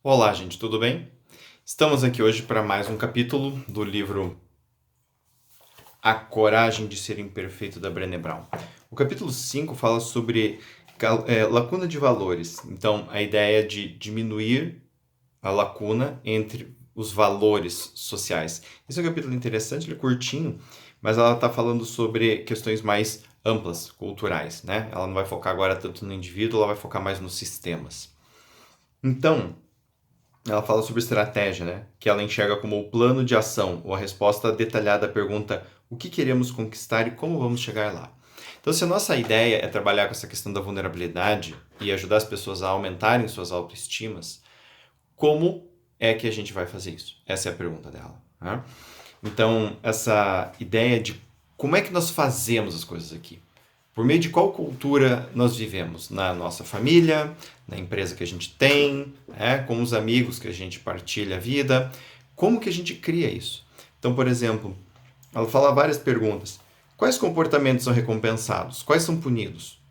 Olá, gente, tudo bem? Estamos aqui hoje para mais um capítulo do livro A Coragem de Ser Imperfeito, da Brené Brown. O capítulo 5 fala sobre lacuna de valores. Então, a ideia de diminuir a lacuna entre os valores sociais. Esse é um capítulo interessante, ele é curtinho, mas ela está falando sobre questões mais amplas, culturais, né? Ela não vai focar agora tanto no indivíduo, ela vai focar mais nos sistemas. Então, ela fala sobre estratégia, né? Que ela enxerga como o plano de ação ou a resposta detalhada à pergunta o que queremos conquistar e como vamos chegar lá. Então, se a nossa ideia é trabalhar com essa questão da vulnerabilidade e ajudar as pessoas a aumentarem suas autoestimas, como é que a gente vai fazer isso? Essa é a pergunta dela. Né? Então, essa ideia de como é que nós fazemos as coisas aqui? Por meio de qual cultura nós vivemos? Na nossa família, na empresa que a gente tem, com os amigos que a gente partilha a vida. Como que a gente cria isso? Então, por exemplo, ela fala várias perguntas. Quais comportamentos são recompensados? Quais são punidos?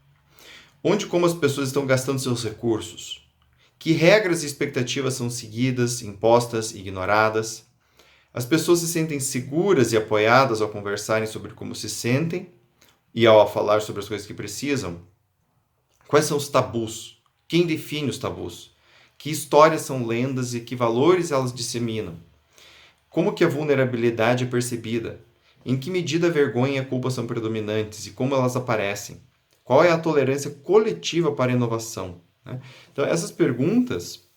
Onde e como as pessoas estão gastando seus recursos? Que regras e expectativas são seguidas, impostas, ignoradas? As pessoas se sentem seguras e apoiadas ao conversarem sobre como se sentem e ao falar sobre as coisas que precisam? Quais são os tabus? Quem define os tabus? Que histórias são lendas e que valores elas disseminam? Como que a vulnerabilidade é percebida? Em que medida a vergonha e a culpa são predominantes e como elas aparecem? Qual é a tolerância coletiva para a inovação? Então, essas perguntas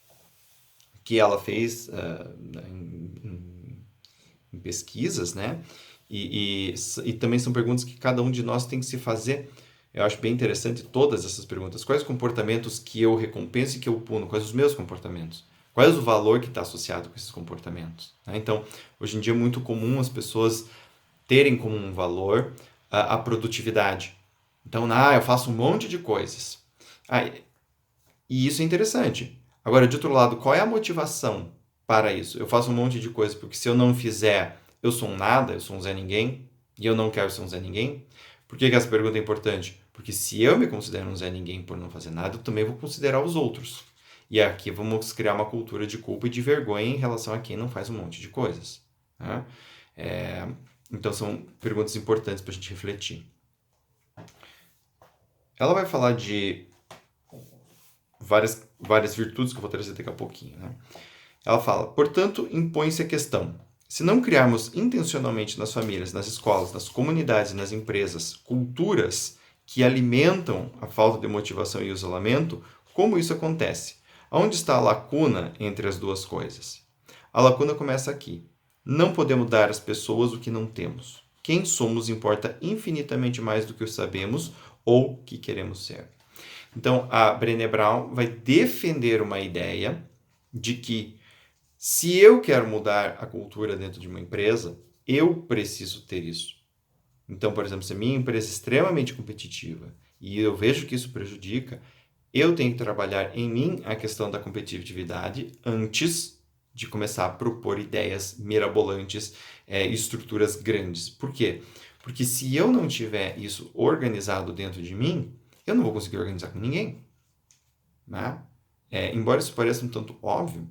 que ela fez em pesquisas, né? E também são perguntas que cada um de nós tem que se fazer. Eu acho bem interessante todas essas perguntas. Quais os comportamentos que eu recompenso e que eu puno? Quais os meus comportamentos? Qual é o valor que está associado com esses comportamentos? Então, hoje em dia é muito comum as pessoas terem como um valor a produtividade. Então, eu faço um monte de coisas. E isso é interessante. Agora, de outro lado, qual é a motivação para isso? Eu faço um monte de coisas porque se eu não fizer, eu sou um nada, eu sou um Zé Ninguém, e eu não quero ser um Zé Ninguém. Por que essa pergunta é importante? Porque se eu me considero um Zé Ninguém por não fazer nada, eu também vou considerar os outros. E aqui vamos criar uma cultura de culpa e de vergonha em relação a quem não faz um monte de coisas. Né? Então são perguntas importantes para a gente refletir. Ela vai falar de várias virtudes que eu vou trazer daqui a pouquinho. Né? Ela fala, portanto, impõe-se a questão. Se não criarmos intencionalmente nas famílias, nas escolas, nas comunidades e nas empresas culturas que alimentam a falta de motivação e o isolamento, como isso acontece? Onde está a lacuna entre as duas coisas? A lacuna começa aqui. Não podemos dar às pessoas o que não temos. Quem somos importa infinitamente mais do que o sabemos ou que queremos ser. Então, a Brené Brown vai defender uma ideia de que se eu quero mudar a cultura dentro de uma empresa, eu preciso ter isso. Então, por exemplo, se a minha empresa é extremamente competitiva e eu vejo que isso prejudica, eu tenho que trabalhar em mim a questão da competitividade antes de começar a propor ideias mirabolantes, estruturas grandes. Por quê? Porque se eu não tiver isso organizado dentro de mim, eu não vou conseguir organizar com ninguém. Né? Embora isso pareça um tanto óbvio,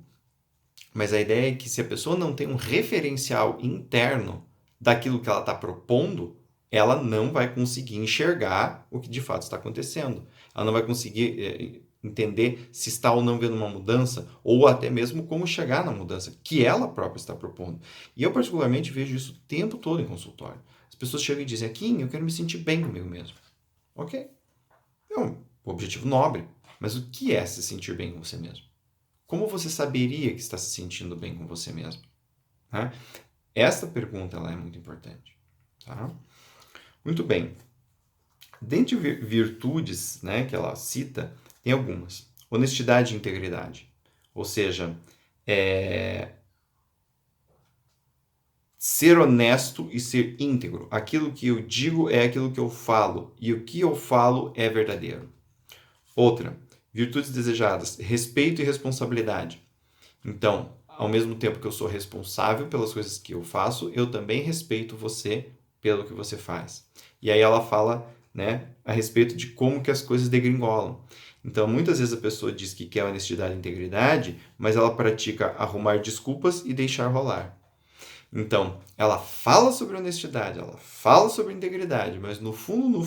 mas a ideia é que se a pessoa não tem um referencial interno daquilo que ela está propondo, ela não vai conseguir enxergar o que de fato está acontecendo. Ela não vai conseguir entender se está ou não vendo uma mudança, ou até mesmo como chegar na mudança que ela própria está propondo. E eu particularmente vejo isso o tempo todo em consultório. As pessoas chegam e dizem, Kim, eu quero me sentir bem comigo mesmo. Ok. É um objetivo nobre, mas o que é se sentir bem com você mesmo? Como você saberia que está se sentindo bem com você mesmo? Tá? Essa pergunta ela é muito importante. Tá? Muito bem. Dentre virtudes, né, que ela cita, tem algumas. Honestidade e integridade. Ou seja, ser honesto e ser íntegro. Aquilo que eu digo é aquilo que eu falo. E o que eu falo é verdadeiro. Outra, virtudes desejadas, respeito e responsabilidade. Então, ao mesmo tempo que eu sou responsável pelas coisas que eu faço, eu também respeito você pelo que você faz. E aí ela fala, né, a respeito de como que as coisas degringolam. Então, muitas vezes a pessoa diz que quer honestidade e integridade, mas ela pratica arrumar desculpas e deixar rolar. Então, ela fala sobre honestidade, ela fala sobre integridade, mas no fundo,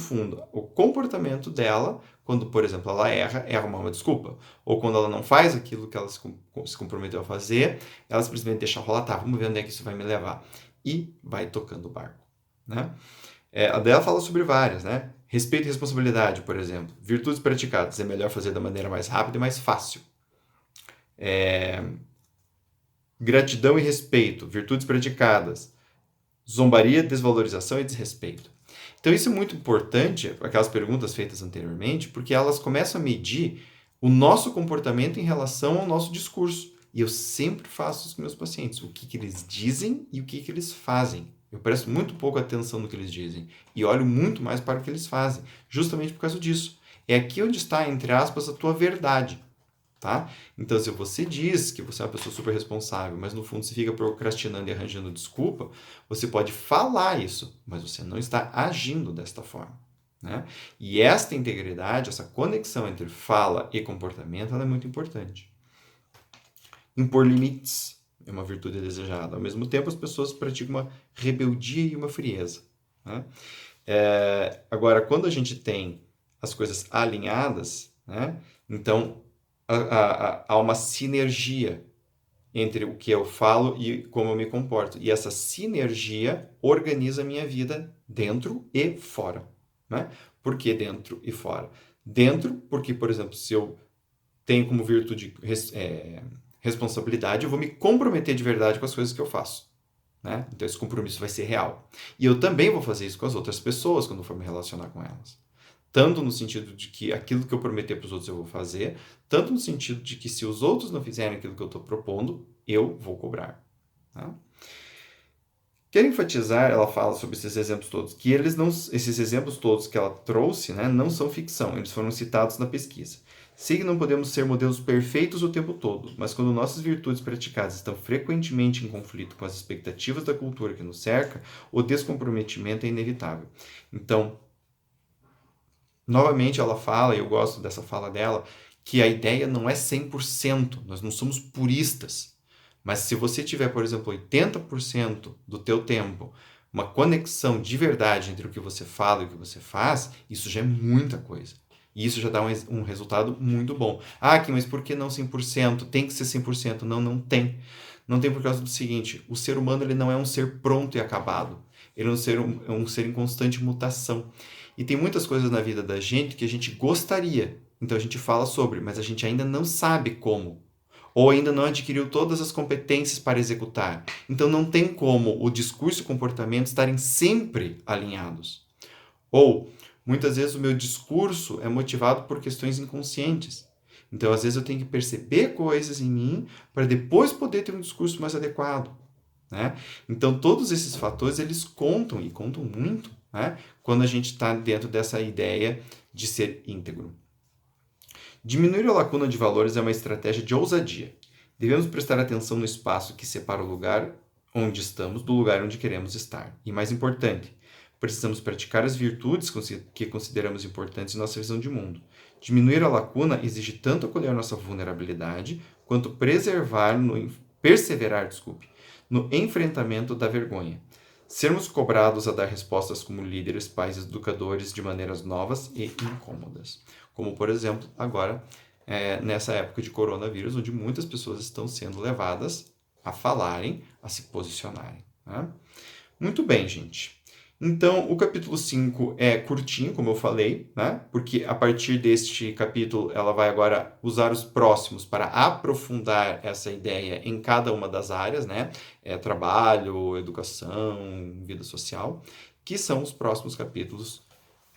o comportamento dela, quando, por exemplo, ela erra, é arrumar uma desculpa. Ou quando ela não faz aquilo que ela se comprometeu a fazer, ela simplesmente deixa rolar, tá, vamos ver onde é que isso vai me levar. E vai tocando o barco, né? A dela fala sobre várias, né? Respeito e responsabilidade, por exemplo. Virtudes praticadas, é melhor fazer da maneira mais rápida e mais fácil. Gratidão e respeito, virtudes praticadas. Zombaria, desvalorização e desrespeito. Então isso é muito importante, aquelas perguntas feitas anteriormente, porque elas começam a medir o nosso comportamento em relação ao nosso discurso. E eu sempre faço isso com meus pacientes, o que eles dizem e o que eles fazem. Eu presto muito pouco atenção no que eles dizem e olho muito mais para o que eles fazem, justamente por causa disso. É aqui onde está, entre aspas, a tua verdade. Tá? Então, se você diz que você é uma pessoa super responsável, mas no fundo você fica procrastinando e arranjando desculpa, você pode falar isso, mas você não está agindo desta forma. Né? E esta integridade, essa conexão entre fala e comportamento, ela é muito importante. Impor limites é uma virtude desejada. Ao mesmo tempo, as pessoas praticam uma rebeldia e uma frieza. Né? Agora, quando a gente tem as coisas alinhadas, né? Então há uma sinergia entre o que eu falo e como eu me comporto. E essa sinergia organiza a minha vida dentro e fora. Né? Por que dentro e fora? Dentro, porque, por exemplo, se eu tenho como virtude responsabilidade, eu vou me comprometer de verdade com as coisas que eu faço. Né? Então esse compromisso vai ser real. E eu também vou fazer isso com as outras pessoas quando for me relacionar com elas. Tanto no sentido de que aquilo que eu prometer para os outros eu vou fazer, tanto no sentido de que se os outros não fizerem aquilo que eu estou propondo, eu vou cobrar. Tá? Quero enfatizar, ela fala sobre esses exemplos todos, que esses exemplos todos que ela trouxe, né, não são ficção, eles foram citados na pesquisa. Sei que não podemos ser modelos perfeitos o tempo todo, mas quando nossas virtudes praticadas estão frequentemente em conflito com as expectativas da cultura que nos cerca, o descomprometimento é inevitável. Então, novamente ela fala, e eu gosto dessa fala dela, que a ideia não é 100%, nós não somos puristas. Mas se você tiver, por exemplo, 80% do teu tempo, uma conexão de verdade entre o que você fala e o que você faz, isso já é muita coisa. E isso já dá um resultado muito bom. Ah, Kim, mas por que não 100%? Tem que ser 100%. Não, não tem. Não tem por causa do seguinte, o ser humano ele não é um ser pronto e acabado. Ele é um ser em constante mutação. E tem muitas coisas na vida da gente que a gente gostaria. Então a gente fala sobre, mas a gente ainda não sabe como. Ou ainda não adquiriu todas as competências para executar. Então não tem como o discurso e o comportamento estarem sempre alinhados. Ou, muitas vezes o meu discurso é motivado por questões inconscientes. Então, às vezes eu tenho que perceber coisas em mim para depois poder ter um discurso mais adequado. Né? Então, todos esses fatores, eles contam, e contam muito, né? Quando a gente está dentro dessa ideia de ser íntegro. Diminuir a lacuna de valores é uma estratégia de ousadia. Devemos prestar atenção no espaço que separa o lugar onde estamos do lugar onde queremos estar. E mais importante, precisamos praticar as virtudes que consideramos importantes em nossa visão de mundo. Diminuir a lacuna exige tanto acolher nossa vulnerabilidade, quanto perseverar no enfrentamento da vergonha. Sermos cobrados a dar respostas como líderes, pais e educadores de maneiras novas e incômodas. Como, por exemplo, agora, nessa época de coronavírus, onde muitas pessoas estão sendo levadas a falarem, a se posicionarem. Né? Muito bem, gente. Então, o capítulo 5 é curtinho, como eu falei, né? Porque a partir deste capítulo ela vai agora usar os próximos para aprofundar essa ideia em cada uma das áreas, né? Trabalho, educação, vida social, que são os próximos capítulos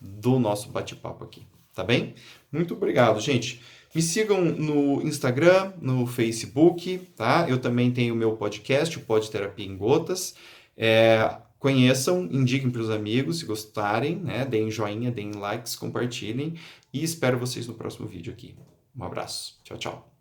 do nosso bate-papo aqui, tá bem? Muito obrigado, gente. Me sigam no Instagram, no Facebook, tá? Eu também tenho o meu podcast, o Pod Terapia em Gotas. Conheçam, indiquem para os amigos se gostarem, né? Deem joinha, deem likes, compartilhem e espero vocês no próximo vídeo aqui. Um abraço. Tchau, tchau.